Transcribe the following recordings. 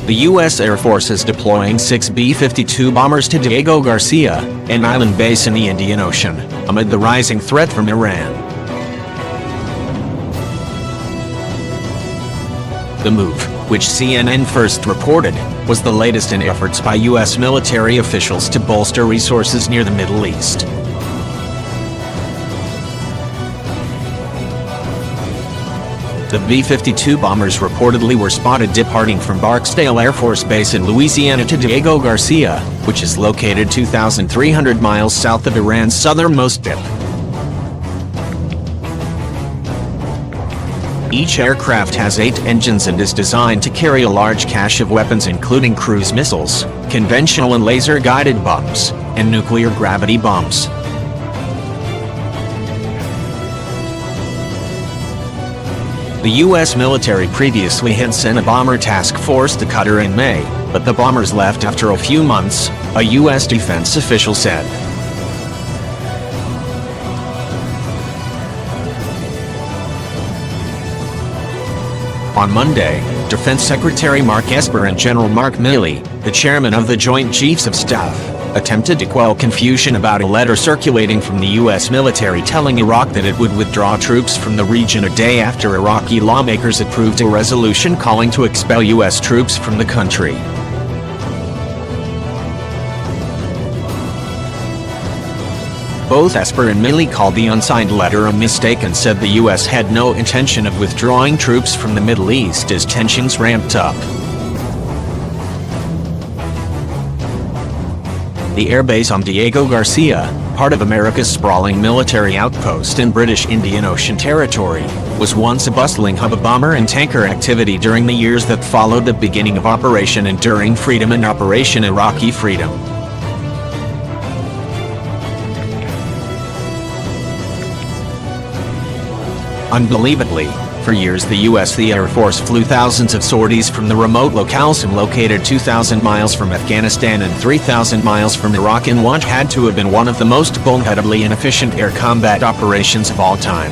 The U.S. Air Force is deploying 6 B-52 bombers to Diego Garcia, an island base in the Indian Ocean, amid the rising threat from Iran. The move, which CNN first reported, was the latest in efforts by U.S. military officials to bolster resources near the Middle East. The B-52 bombers reportedly were spotted departing from Barksdale Air Force Base in Louisiana to Diego Garcia, which is located 2,300 miles south of Iran's southernmost tip. Each aircraft has 8 engines and is designed to carry a large cache of weapons including cruise missiles, conventional and laser-guided bombs, and nuclear gravity bombs. The U.S. military previously had sent a bomber task force to Qatar in May, but the bombers left after a few months, a U.S. defense official said. On Monday, Defense Secretary Mark Esper and General Mark Milley, the chairman of the Joint Chiefs of Staff, attempted to quell confusion about a letter circulating from the U.S. military telling Iraq that it would withdraw troops from the region a day after Iraqi lawmakers approved a resolution calling to expel U.S. troops from the country. Both Esper and Milley called the unsigned letter a mistake and said the U.S. had no intention of withdrawing troops from the Middle East as tensions ramped up. The airbase on Diego Garcia, part of America's sprawling military outpost in British Indian Ocean territory, was once a bustling hub of bomber and tanker activity during the years that followed the beginning of Operation Enduring Freedom and Operation Iraqi Freedom. Unbelievably, for years the U.S. Air Force flew thousands of sorties from the remote locales located 2,000 miles from Afghanistan and 3,000 miles from Iraq in what had to have been one of the most boneheadedly inefficient air combat operations of all time.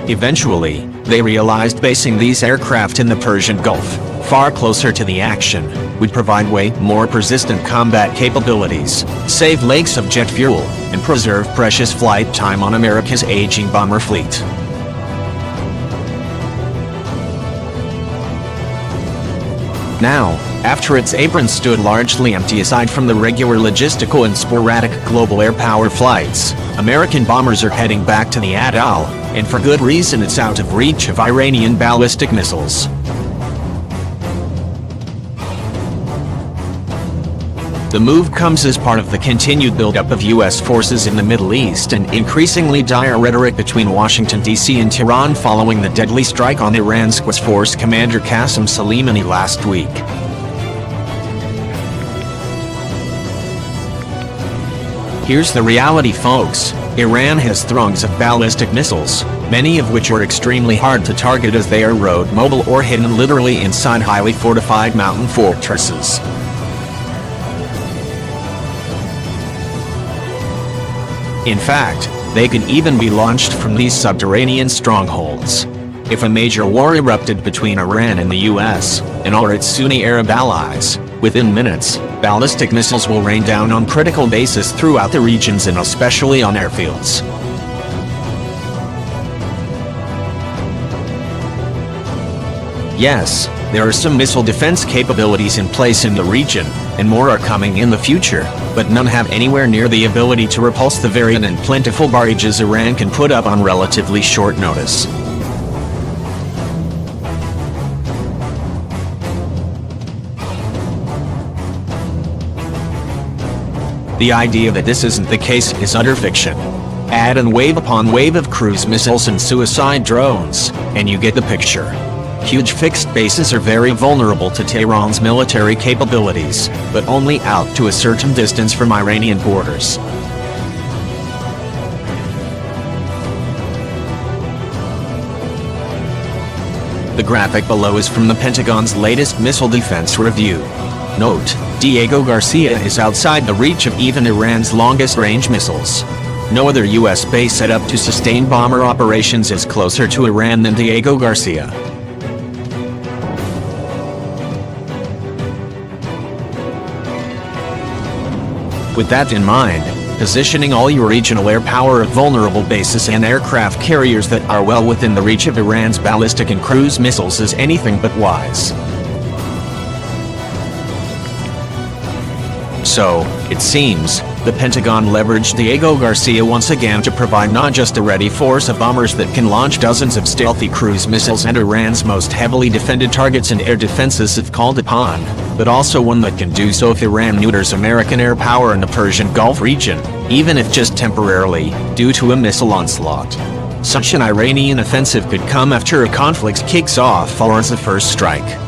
Eventually, they realized basing these aircraft in the Persian Gulf, far closer to the action, would provide way more persistent combat capabilities, save lakes of jet fuel, and preserve precious flight time on America's aging bomber fleet. Now, after its aprons stood largely empty aside from the regular logistical and sporadic global air power flights, American bombers are heading back to the Atoll, and for good reason. It's out of reach of Iranian ballistic missiles. The move comes as part of the continued buildup of U.S. forces in the Middle East and increasingly dire rhetoric between Washington, D.C. and Tehran following the deadly strike on Iran's Quds Force commander Qasem Soleimani last week. Here's the reality, folks. Iran has throngs of ballistic missiles, many of which are extremely hard to target as they are road mobile or hidden literally inside highly fortified mountain fortresses. In fact, they can even be launched from these subterranean strongholds. If a major war erupted between Iran and the US, and or its Sunni Arab allies, within minutes, ballistic missiles will rain down on critical bases throughout the regions and especially on airfields. Yes, there are some missile defense capabilities in place in the region, and more are coming in the future, but none have anywhere near the ability to repulse the varied and plentiful barrages Iran can put up on relatively short notice. The idea that this isn't the case is utter fiction. Add and wave upon wave of cruise missiles and suicide drones, and you get the picture. Huge fixed bases are very vulnerable to Tehran's military capabilities, but only out to a certain distance from Iranian borders. The graphic below is from the Pentagon's latest missile defense review. Note, Diego Garcia is outside the reach of even Iran's longest-range missiles. No other U.S. base set up to sustain bomber operations is closer to Iran than Diego Garcia. With that in mind, positioning all your regional air power at vulnerable bases and aircraft carriers that are well within the reach of Iran's ballistic and cruise missiles is anything but wise. So, it seems, the Pentagon leveraged Diego Garcia once again to provide not just a ready force of bombers that can launch dozens of stealthy cruise missiles at Iran's most heavily defended targets and air defenses if called upon, but also one that can do so if Iran neuters American air power in the Persian Gulf region, even if just temporarily, due to a missile onslaught. Such an Iranian offensive could come after a conflict kicks off or as a first strike.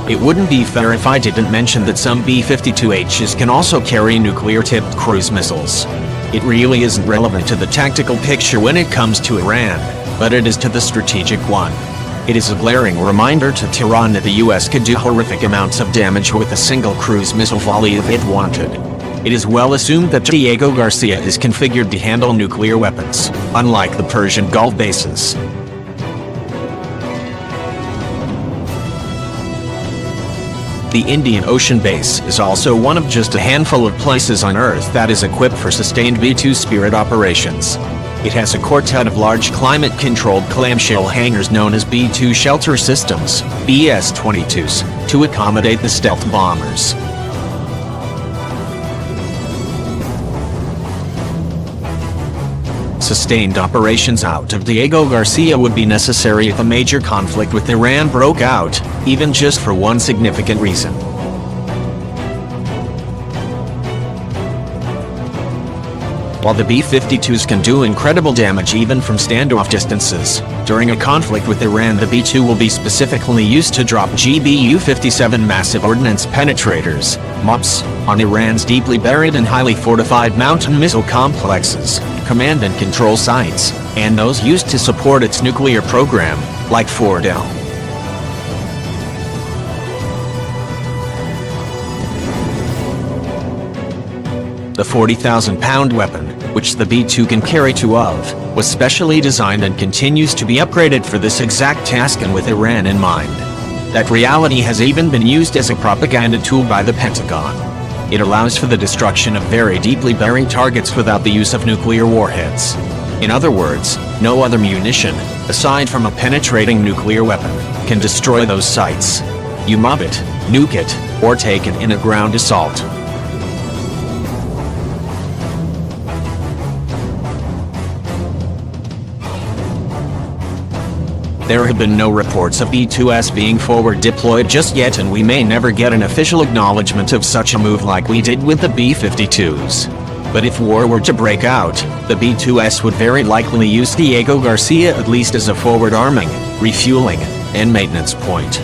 It wouldn't be fair if I didn't mention that some B-52Hs can also carry nuclear-tipped cruise missiles. It really isn't relevant to the tactical picture when it comes to Iran, but it is to the strategic one. It is a glaring reminder to Tehran that the US could do horrific amounts of damage with a single cruise missile volley if it wanted. It is well assumed that Diego Garcia is configured to handle nuclear weapons, unlike the Persian Gulf bases. The Indian Ocean Base is also one of just a handful of places on Earth that is equipped for sustained B-2 Spirit operations. It has a quartet of large climate-controlled clamshell hangars known as B-2 Shelter Systems, BS-22s, to accommodate the stealth bombers. Sustained operations out of Diego Garcia would be necessary if a major conflict with Iran broke out, even just for one significant reason. While the B-52s can do incredible damage even from standoff distances, during a conflict with Iran the B-2 will be specifically used to drop GBU-57 massive ordnance penetrators, MOPs, on Iran's deeply buried and highly fortified mountain missile complexes, command and control sites, and those used to support its nuclear program, like Fordow. The 40,000-pound weapon, which the B-2 can carry two of, was specially designed and continues to be upgraded for this exact task and with Iran in mind. That reality has even been used as a propaganda tool by the Pentagon. It allows for the destruction of very deeply buried targets without the use of nuclear warheads. In other words, no other munition, aside from a penetrating nuclear weapon, can destroy those sites. You mob it, nuke it, or take it in a ground assault. There have been no reports of B-2s being forward deployed just yet, and we may never get an official acknowledgement of such a move like we did with the B-52s. But if war were to break out, the B-2s would very likely use Diego Garcia at least as a forward arming, refueling, and maintenance point.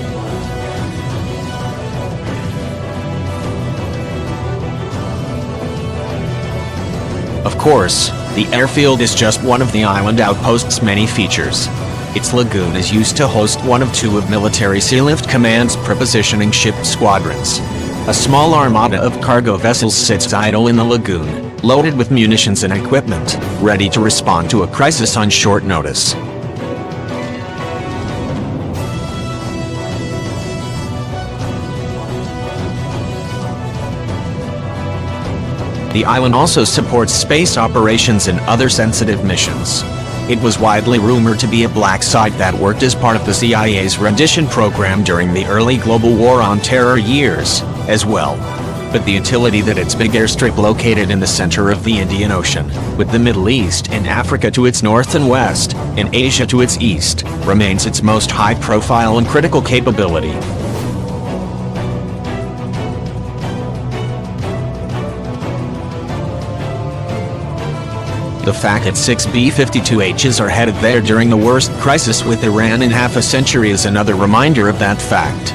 Of course, the airfield is just one of the island outpost's many features. Its lagoon is used to host one of two of Military Sealift Command's prepositioning ship squadrons. A small armada of cargo vessels sits idle in the lagoon, loaded with munitions and equipment, ready to respond to a crisis on short notice. The island also supports space operations and other sensitive missions. It was widely rumored to be a black site that worked as part of the CIA's rendition program during the early global war on terror years, as well. But the utility that its big airstrip located in the center of the Indian Ocean, with the Middle East and Africa to its north and west, and Asia to its east, remains its most high-profile and critical capability. The fact that 6 B-52Hs are headed there during the worst crisis with Iran in half a century is another reminder of that fact.